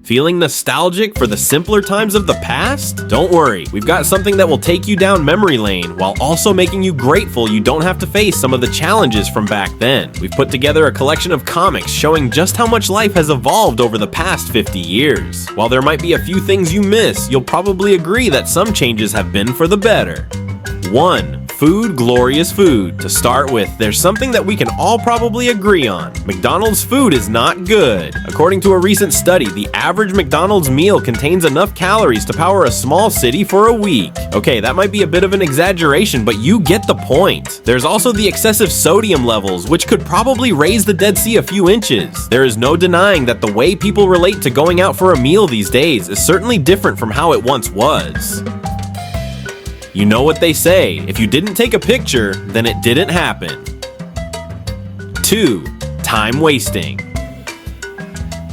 Feeling nostalgic for the simpler times of the past? Don't worry, we've got something that will take you down memory lane while also making you grateful you don't have to face some of the challenges from back then. We've put together a collection of comics showing just how much life has evolved over the past 50 years. While there might be a few things you miss, you'll probably agree that some changes have been for the better. 1. Food, glorious food. To start with, there's something that we can all probably agree on. McDonald's food is not good. According to a recent study, the average McDonald's meal contains enough calories to power a small city for a week. Okay, that might be a bit of an exaggeration, but you get the point. There's also the excessive sodium levels, which could probably raise the Dead Sea a few inches. There is no denying that the way people relate to going out for a meal these days is certainly different from how it once was. You know what they say, if you didn't take a picture, then it didn't happen. 2. Time wasting.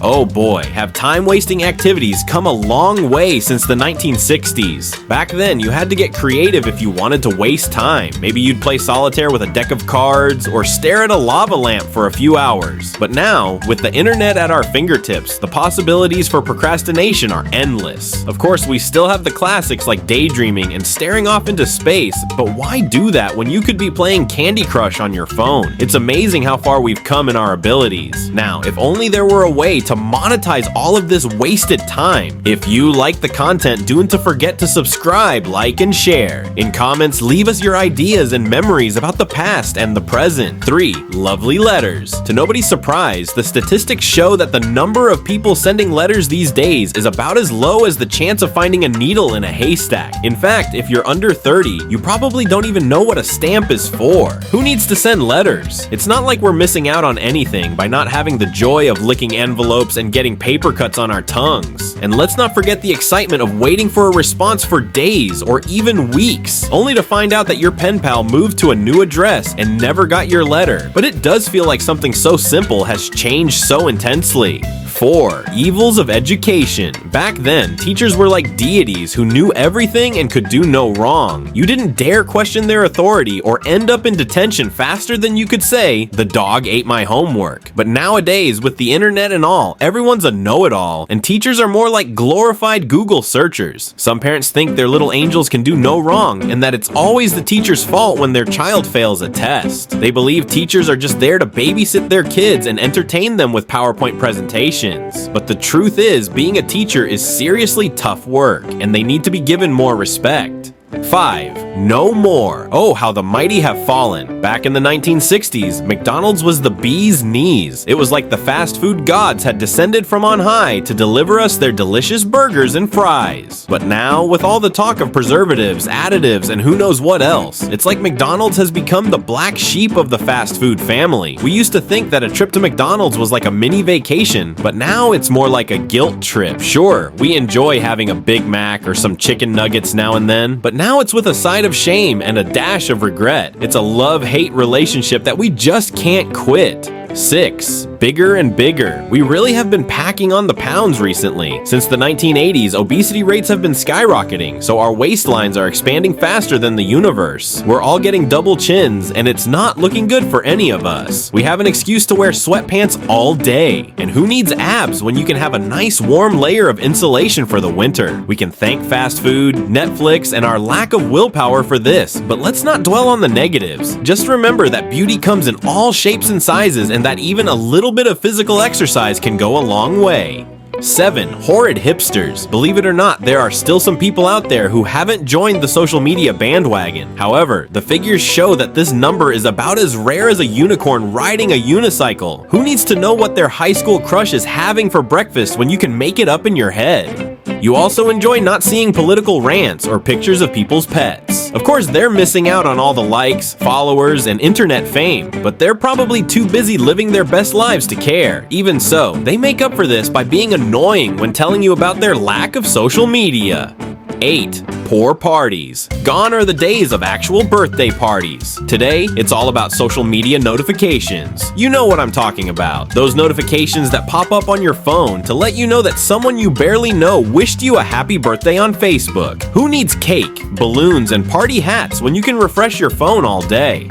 Oh boy, have time-wasting activities come a long way since the 1960s. Back then, you had to get creative if you wanted to waste time. Maybe you'd play solitaire with a deck of cards, or stare at a lava lamp for a few hours. But now, with the internet at our fingertips, the possibilities for procrastination are endless. Of course, we still have the classics like daydreaming and staring off into space, but why do that when you could be playing Candy Crush on your phone? It's amazing how far we've come in our abilities. Now, if only there were a way to monetize all of this wasted time. If you like the content, don't forget to subscribe, like, and share. In comments, leave us your ideas and memories about the past and the present. 3. Lovely letters. To nobody's surprise, the statistics show that the number of people sending letters these days is about as low as the chance of finding a needle in a haystack. In fact, if you're under 30, you probably don't even know what a stamp is for. Who needs to send letters? It's not like we're missing out on anything by not having the joy of licking envelopes and getting paper cuts on our tongues. And let's not forget the excitement of waiting for a response for days or even weeks, only to find out that your pen pal moved to a new address and never got your letter. But it does feel like something so simple has changed so intensely. 4. Evils of education. Back then, teachers were like deities who knew everything and could do no wrong. You didn't dare question their authority or end up in detention faster than you could say, "The dog ate my homework." But nowadays, with the internet and all, everyone's a know-it-all, and teachers are more like glorified Google searchers. Some parents think their little angels can do no wrong, and that it's always the teacher's fault when their child fails a test. They believe teachers are just there to babysit their kids and entertain them with PowerPoint presentations. But the truth is, being a teacher is seriously tough work, and they need to be given more respect. 5. No more. Oh, how the mighty have fallen. Back in the 1960s, McDonald's was the bee's knees. It was like the fast food gods had descended from on high to deliver us their delicious burgers and fries. But now, with all the talk of preservatives, additives, and who knows what else, it's like McDonald's has become the black sheep of the fast food family. We used to think that a trip to McDonald's was like a mini vacation, but now it's more like a guilt trip. Sure, we enjoy having a Big Mac or some chicken nuggets now and then, but now it's with a side of shame and a dash of regret. It's a love-hate relationship that we just can't quit. 6. Bigger and bigger. We really have been packing on the pounds recently. Since the 1980s, obesity rates have been skyrocketing, so our waistlines are expanding faster than the universe. We're all getting double chins, and it's not looking good for any of us. We have an excuse to wear sweatpants all day. And who needs abs when you can have a nice warm layer of insulation for the winter? We can thank fast food, Netflix, and our lack of willpower for this, but let's not dwell on the negatives. Just remember that beauty comes in all shapes and sizes, and that even a little bit of physical exercise can go a long way. 7. Horrid hipsters. Believe it or not, there are still some people out there who haven't joined the social media bandwagon. However, the figures show that this number is about as rare as a unicorn riding a unicycle. Who needs to know what their high school crush is having for breakfast when you can make it up in your head? You also enjoy not seeing political rants or pictures of people's pets. Of course, they're missing out on all the likes, followers, and internet fame, but they're probably too busy living their best lives to care. Even so, they make up for this by being annoying when telling you about their lack of social media. 8. Poor parties. Gone are the days of actual birthday parties. Today, it's all about social media notifications. You know what I'm talking about. Those notifications that pop up on your phone to let you know that someone you barely know wished you a happy birthday on Facebook. Who needs cake, balloons, and party hats when you can refresh your phone all day?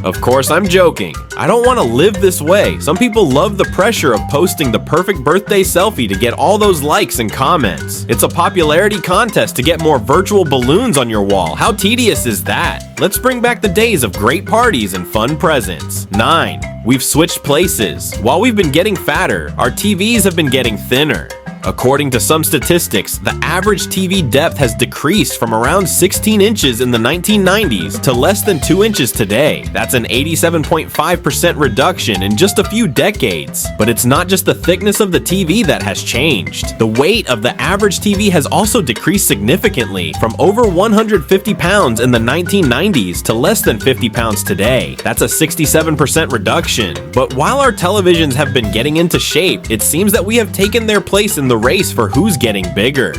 Of course, I'm joking. I don't want to live this way. Some people love the pressure of posting the perfect birthday selfie to get all those likes and comments. It's a popularity contest to get more virtual balloons on your wall. How tedious is that? Let's bring back the days of great parties and fun presents. 9. We've switched places. While we've been getting fatter, our TVs have been getting thinner. According to some statistics, the average TV depth has decreased from around 16 inches in the 1990s to less than 2 inches today. That's an 87.5% reduction in just a few decades. But it's not just the thickness of the TV that has changed. The weight of the average TV has also decreased significantly, from over 150 pounds in the 1990s to less than 50 pounds today. That's a 67% reduction. But while our televisions have been getting into shape, it seems that we have taken their place in the race for who's getting bigger.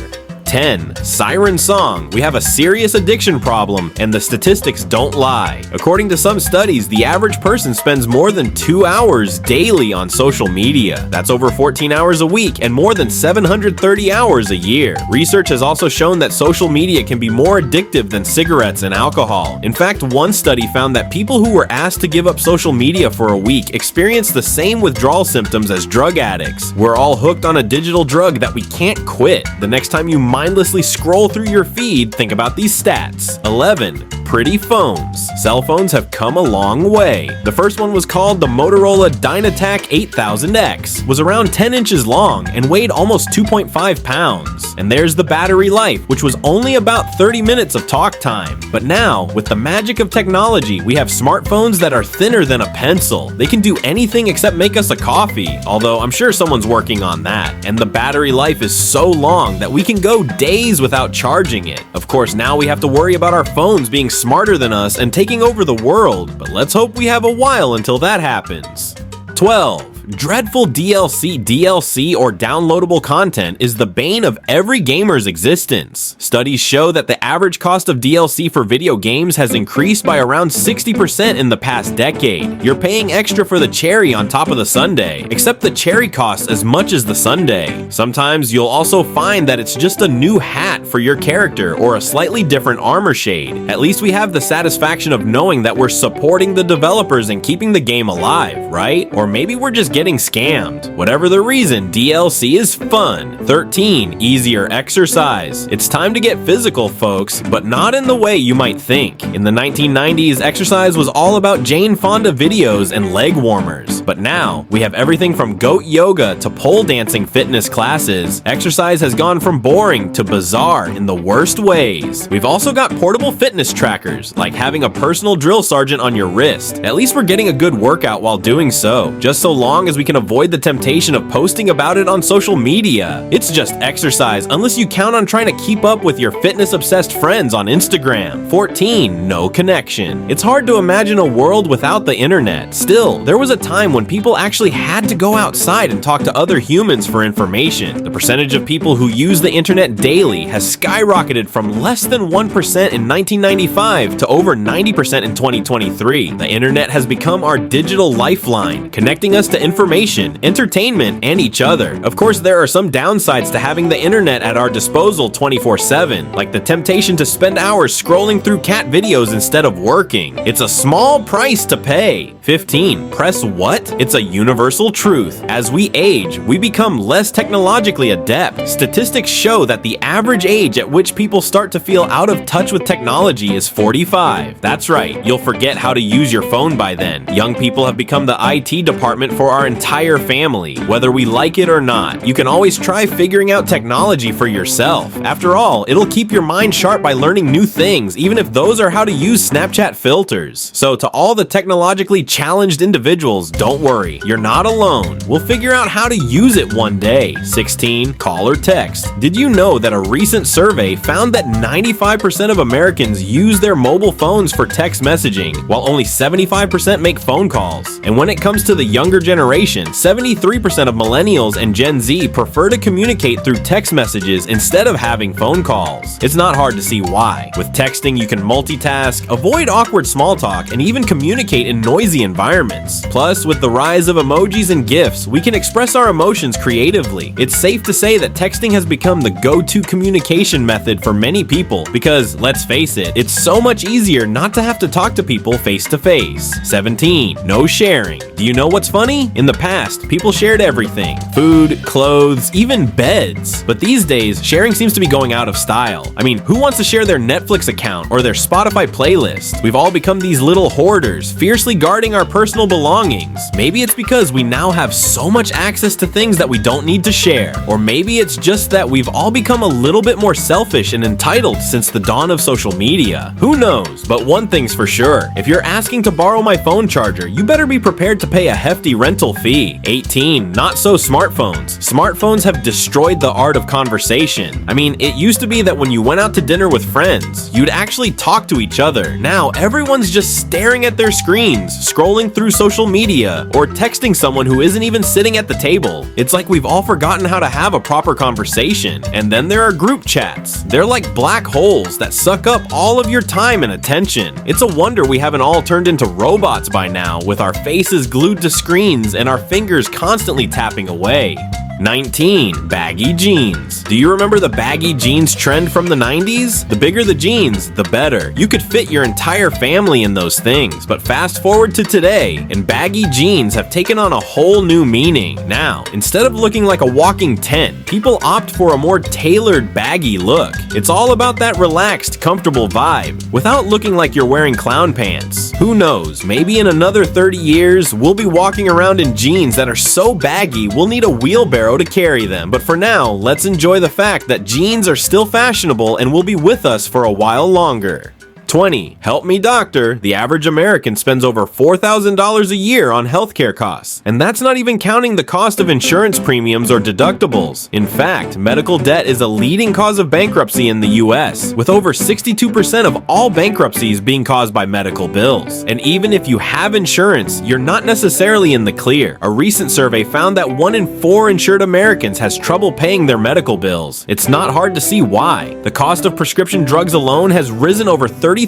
10. Siren Song. We have a serious addiction problem, and the statistics don't lie. According to some studies, the average person spends more than 2 hours daily on social media. That's over 14 hours a week and more than 730 hours a year. Research has also shown that social media can be more addictive than cigarettes and alcohol. In fact, one study found that people who were asked to give up social media for a week experienced the same withdrawal symptoms as drug addicts. We're all hooked on a digital drug that we can't quit. The next time you mindlessly scroll through your feed, think about these stats. 11. Pretty phones. Cell phones have come a long way. The first one was called the Motorola Dynatac 8000X, was around 10 inches long and weighed almost 2.5 pounds. And there's the battery life, which was only about 30 minutes of talk time. But now, with the magic of technology, we have smartphones that are thinner than a pencil. They can do anything except make us a coffee, although I'm sure someone's working on that. And the battery life is so long that we can go days without charging it. Of course, now we have to worry about our phones being smarter than us and taking over the world, but let's hope we have a while until that happens. 12. Dreadful DLC or downloadable content is the bane of every gamer's existence. Studies show that the average cost of DLC for video games has increased by around 60% in the past decade. You're paying extra for the cherry on top of the sundae, except the cherry costs as much as the sundae. Sometimes you'll also find that it's just a new hat for your character or a slightly different armor shade. At least we have the satisfaction of knowing that we're supporting the developers and keeping the game alive, right? Or maybe we're just getting scammed. Whatever the reason, DLC is fun. 13. Easier exercise. It's time to get physical, folks, but not in the way you might think. In the 1990s, exercise was all about Jane Fonda videos and leg warmers. But now, we have everything from goat yoga to pole dancing fitness classes. Exercise has gone from boring to bizarre in the worst ways. We've also got portable fitness trackers, like having a personal drill sergeant on your wrist. At least we're getting a good workout while doing so, just so long as we can avoid the temptation of posting about it on social media. It's just exercise unless you count on trying to keep up with your fitness-obsessed friends on Instagram. 14. No connection. It's hard to imagine a world without the internet. Still, there was a time when people actually had to go outside and talk to other humans for information. The percentage of people who use the internet daily has skyrocketed from less than 1% in 1995 to over 90% in 2023. The internet has become our digital lifeline, connecting us to information, entertainment, and each other. Of course, there are some downsides to having the internet at our disposal 24/7, like the temptation to spend hours scrolling through cat videos instead of working. It's a small price to pay. 15. Press what? It's a universal truth. As we age, we become less technologically adept. Statistics show that the average age at which people start to feel out of touch with technology is 45. That's right, you'll forget how to use your phone by then. Young people have become the IT department for our entire family, whether we like it or not. You can always try figuring out technology for yourself. After all, it'll keep your mind sharp by learning new things, even if those are how to use Snapchat filters. So to all the technologically challenged individuals, don't worry, you're not alone. We'll figure out how to use it one day. 16. Call or text. Did you know that a recent survey found that 95% of Americans use their mobile phones for text messaging, while only 75% make phone calls? And when it comes to the younger generation, generation, 73% of millennials and Gen Z prefer to communicate through text messages instead of having phone calls. It's not hard to see why. With texting, you can multitask, avoid awkward small talk, and even communicate in noisy environments. Plus, with the rise of emojis and GIFs, we can express our emotions creatively. It's safe to say that texting has become the go-to communication method for many people because, let's face it, it's so much easier not to have to talk to people face to face. 17. No sharing. Do you know what's funny? In the past, people shared everything. Food, clothes, even beds. But these days, sharing seems to be going out of style. I mean, who wants to share their Netflix account or their Spotify playlist? We've all become these little hoarders, fiercely guarding our personal belongings. Maybe it's because we now have so much access to things that we don't need to share. Or maybe it's just that we've all become a little bit more selfish and entitled since the dawn of social media. Who knows? But one thing's for sure. If you're asking to borrow my phone charger, you better be prepared to pay a hefty rental fee. 18. Not so smartphones. Smartphones have destroyed the art of conversation. I mean, it used to be that when you went out to dinner with friends, you'd actually talk to each other. Now, everyone's just staring at their screens, scrolling through social media, or texting someone who isn't even sitting at the table. It's like we've all forgotten how to have a proper conversation. And then there are group chats. They're like black holes that suck up all of your time and attention. It's a wonder we haven't all turned into robots by now, with our faces glued to screens and our fingers constantly tapping away. 19. Baggy jeans. Do you remember the baggy jeans trend from the 90s? The bigger the jeans, the better. You could fit your entire family in those things. But fast forward to today, and baggy jeans have taken on a whole new meaning. Now, instead of looking like a walking tent, people opt for a more tailored baggy look. It's all about that relaxed, comfortable vibe, without looking like you're wearing clown pants. Who knows, maybe in another 30 years, we'll be walking around in jeans that are so baggy we'll need a wheelbarrow to carry them. But for now, let's enjoy the fact that jeans are still fashionable and will be with us for a while longer. 20. Help me doctor. The average American spends over $4,000 a year on healthcare costs. And that's not even counting the cost of insurance premiums or deductibles. In fact, medical debt is a leading cause of bankruptcy in the US, with over 62% of all bankruptcies being caused by medical bills. And even if you have insurance, you're not necessarily in the clear. A recent survey found that 1 in 4 insured Americans has trouble paying their medical bills. It's not hard to see why. The cost of prescription drugs alone has risen over 33%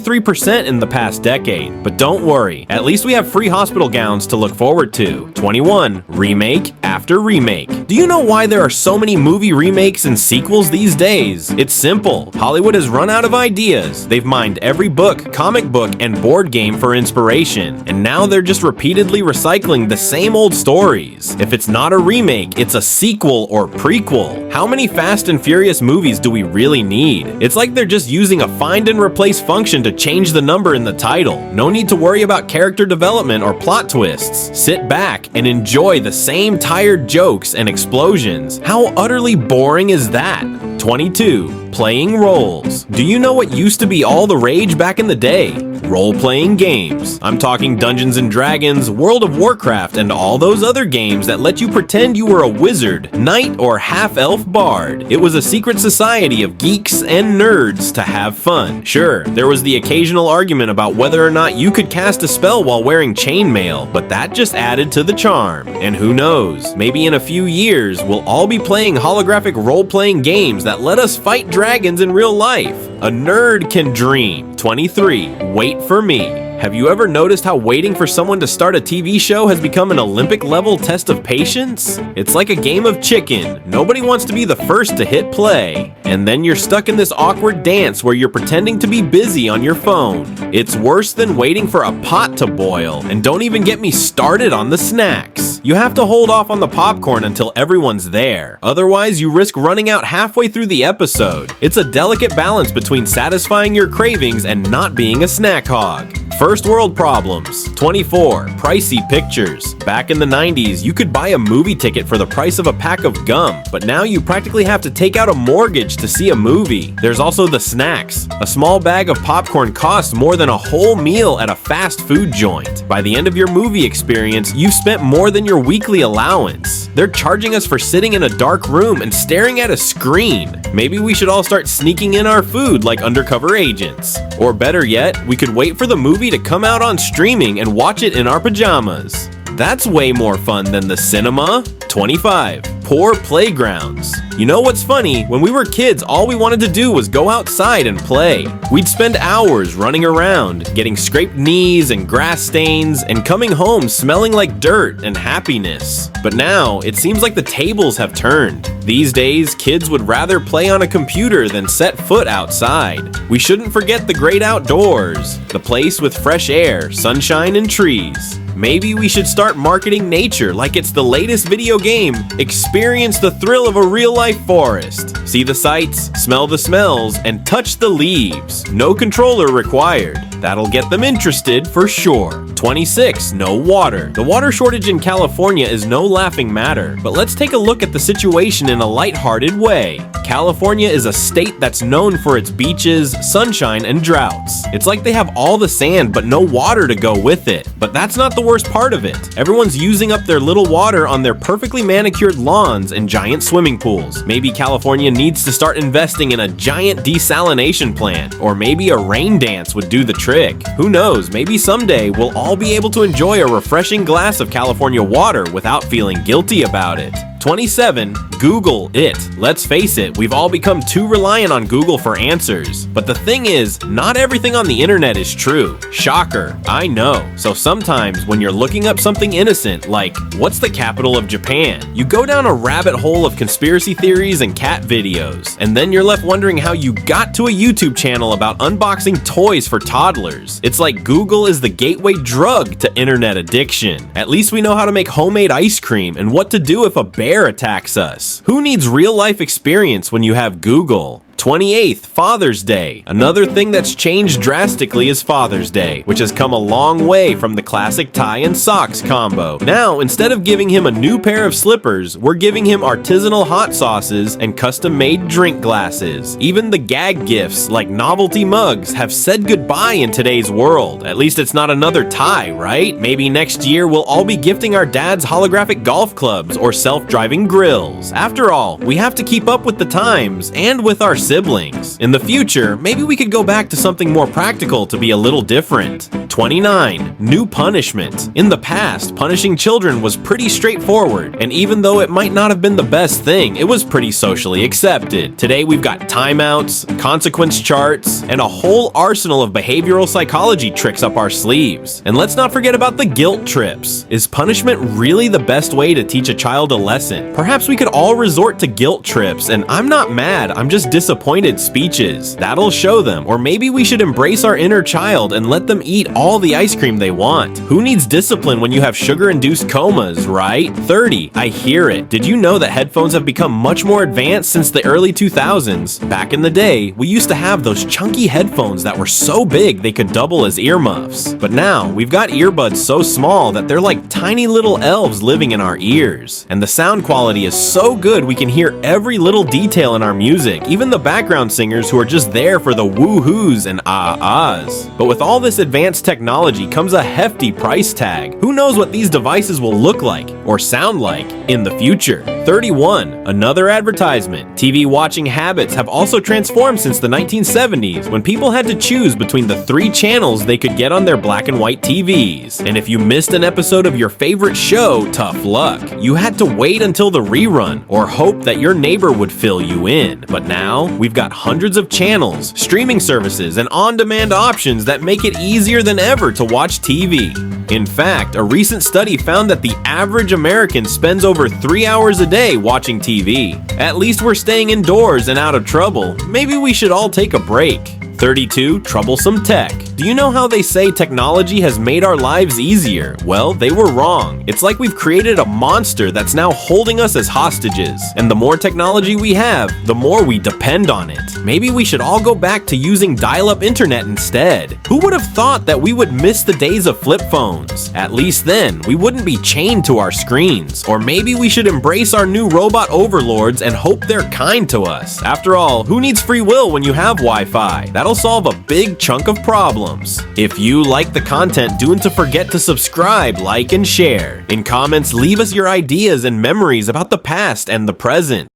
in the past decade. But don't worry, at least we have free hospital gowns to look forward to. 21. Remake after remake. Do you know why there are so many movie remakes and sequels these days? It's simple. Hollywood has run out of ideas. They've mined every book, comic book, and board game for inspiration. And now they're just repeatedly recycling the same old stories. If it's not a remake, it's a sequel or prequel. How many Fast and Furious movies do we really need? It's like they're just using a find and replace function to change the number in the title. No need to worry about character development or plot twists. Sit back and enjoy the same tired jokes and explosions. How utterly boring is that? 22. Playing roles. Do you know what used to be all the rage back in the day? Role-playing games. I'm talking Dungeons & Dragons, World of Warcraft, and all those other games that let you pretend you were a wizard, knight, or half-elf bard. It was a secret society of geeks and nerds to have fun. Sure, there was the occasional argument about whether or not you could cast a spell while wearing chainmail, but that just added to the charm. And who knows, maybe in a few years, we'll all be playing holographic role-playing games that let us fight dragons in real life. A nerd can dream. 23. Wait for me. Have you ever noticed how waiting for someone to start a TV show has become an Olympic-level test of patience? It's like a game of chicken. Nobody wants to be the first to hit play. And then you're stuck in this awkward dance where you're pretending to be busy on your phone. It's worse than waiting for a pot to boil. And don't even get me started on the snacks. You have to hold off on the popcorn until everyone's there. Otherwise, you risk running out halfway through the episode. It's a delicate balance between satisfying your cravings and not being a snack hog. First world problems. 24. Pricey pictures. Back in the 90s, you could buy a movie ticket for the price of a pack of gum, but now you practically have to take out a mortgage to see a movie. There's also the snacks. A small bag of popcorn costs more than a whole meal at a fast food joint. By the end of your movie experience, you've spent more than your weekly allowance. They're charging us for sitting in a dark room and staring at a screen. Maybe we should all start sneaking in our food like undercover agents. Or better yet, we could wait for the movie to come out on streaming and watch it in our pajamas. That's way more fun than the cinema. 25. Poor playgrounds. You know what's funny? When we were kids, all we wanted to do was go outside and play. We'd spend hours running around, getting scraped knees and grass stains, and coming home smelling like dirt and happiness. But now, it seems like the tables have turned. These days, kids would rather play on a computer than set foot outside. We shouldn't forget the great outdoors, the place with fresh air, sunshine, and trees. Maybe we should start marketing nature like it's the latest video game. Experience the thrill of a real-life forest. See the sights, smell the smells, and touch the leaves. No controller required. That'll get them interested for sure. 26. No water. The water shortage in California is no laughing matter, but let's take a look at the situation in a lighthearted way. California is a state that's known for its beaches, sunshine, and droughts. It's like they have all the sand but no water to go with it. But that's not the worst part of it. Everyone's using up their little water on their perfectly manicured lawns and giant swimming pools. Maybe California needs to start investing in a giant desalination plant, or maybe a rain dance would do the trick. Who knows, maybe someday we'll all be able to enjoy a refreshing glass of California water without feeling guilty about it. 27. Google it. Let's face it, we've all become too reliant on Google for answers. But the thing is, not everything on the internet is true. Shocker, I know. So sometimes when you're looking up something innocent, like, what's the capital of Japan? You go down a rabbit hole of conspiracy theories and cat videos, and then you're left wondering how you got to a YouTube channel about unboxing toys for toddlers. It's like Google is the gateway drug to internet addiction. At least we know how to make homemade ice cream and what to do if a bear attacks us. Who needs real-life experience when you have Google? 28th, Father's Day. Another thing that's changed drastically is Father's Day, which has come a long way from the classic tie and socks combo. Now, instead of giving him a new pair of slippers, we're giving him artisanal hot sauces and custom-made drink glasses. Even the gag gifts, like novelty mugs, have said goodbye in today's world. At least it's not another tie, right? Maybe next year we'll all be gifting our dads holographic golf clubs or self-driving grills. After all, we have to keep up with the times and with our siblings. In the future, maybe we could go back to something more practical to be a little different. 29. New punishment. In the past, punishing children was pretty straightforward, and even though it might not have been the best thing, it was pretty socially accepted. Today we've got timeouts, consequence charts, and a whole arsenal of behavioral psychology tricks up our sleeves. And let's not forget about the guilt trips. Is punishment really the best way to teach a child a lesson? Perhaps we could all resort to guilt trips, and I'm not mad, I'm just disappointed speeches. That'll show them. Or maybe we should embrace our inner child and let them eat all the ice cream they want. Who needs discipline when you have sugar-induced comas, right? 30. I hear it. Did you know that headphones have become much more advanced since the early 2000s? Back in the day, we used to have those chunky headphones that were so big they could double as earmuffs. But now, we've got earbuds so small that they're like tiny little elves living in our ears. And the sound quality is so good we can hear every little detail in our music, even the background singers who are just there for the woo-hoos and ah-ahs. But with all this advanced technology comes a hefty price tag. Who knows what these devices will look like or sound like in the future? 31. Another advertisement. TV watching habits have also transformed since the 1970s, when people had to choose between the 3 channels they could get on their black and white TVs. And if you missed an episode of your favorite show, tough luck. You had to wait until the rerun or hope that your neighbor would fill you in. But now, we've got hundreds of channels, streaming services, and on-demand options that make it easier than ever to watch TV. In fact, a recent study found that the average American spends over 3 hours a day watching TV. At least we're staying indoors and out of trouble. Maybe we should all take a break. 32. Troublesome tech. Do you know how they say technology has made our lives easier? Well, they were wrong. It's like we've created a monster that's now holding us as hostages. And the more technology we have, the more we depend on it. Maybe we should all go back to using dial-up internet instead. Who would have thought that we would miss the days of flip phones? At least then, we wouldn't be chained to our screens. Or maybe we should embrace our new robot overlords and hope they're kind to us. After all, who needs free will when you have Wi-Fi? That'll solve a big chunk of problems. If you like the content, don't forget to subscribe, like, and share. In comments, leave us your ideas and memories about the past and the present.